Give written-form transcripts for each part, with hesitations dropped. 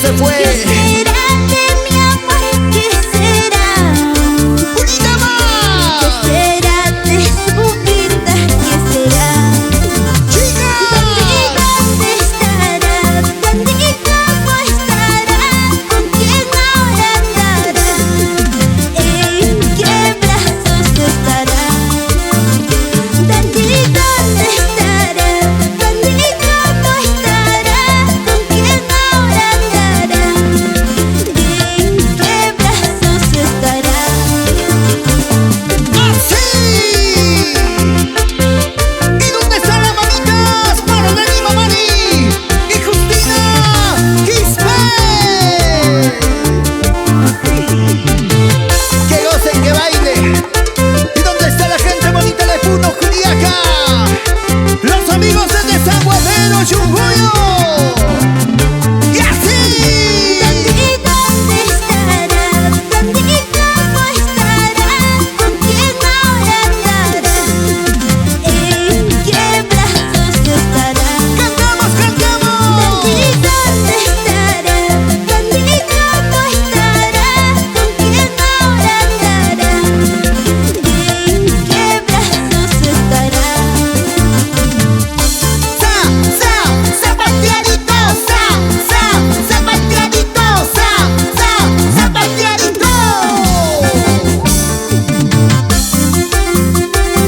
se fue. ¿Qué será de mi amor? ¿Qué será? ¡Unita más! ¿Qué será de su vida? ¿Qué será? ¿Dónde estará? ¿Dónde y cómo estará? ¿Con quién ahora andará? ¿En qué brazos estará? ¿Dónde estará? ¿Dónde y cómo estará? ¿Con quién ahora andará? ¿En qué brazos estará? ¡Así! ¿Y dónde están las mamitas? Para de Lima, Mari y Justina Quispe. Que gocen, que bailen. ¿Y dónde está la gente bonita de Puno, Juliaca? Los amigos de Desaguadero, Chunguyo. ¡Y así! ¿Dónde estará? ¿Dónde y cómo estará? ¿Con quién ahora andará? ¿En qué brazos estará? ¡Cantamos, cantamos! ¿Dónde estará? ¿Dónde y cómo estará? ¿Con quién ahora andará? ¿En qué brazos estará? Zapateadito, zapateadito, zapateadito.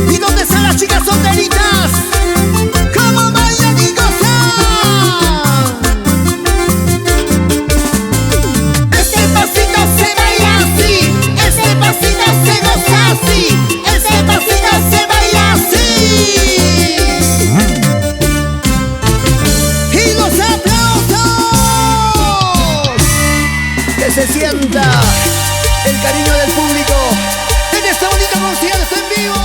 ¿Y dónde están las chicas solteritas? ¿Cómo bailan y gozan? Este pasito se baila así, este pasito se goza así, este pasito se baila así. ¡Y los aplausos! Que se sienta el cariño del público en este bonito concierto en vivo.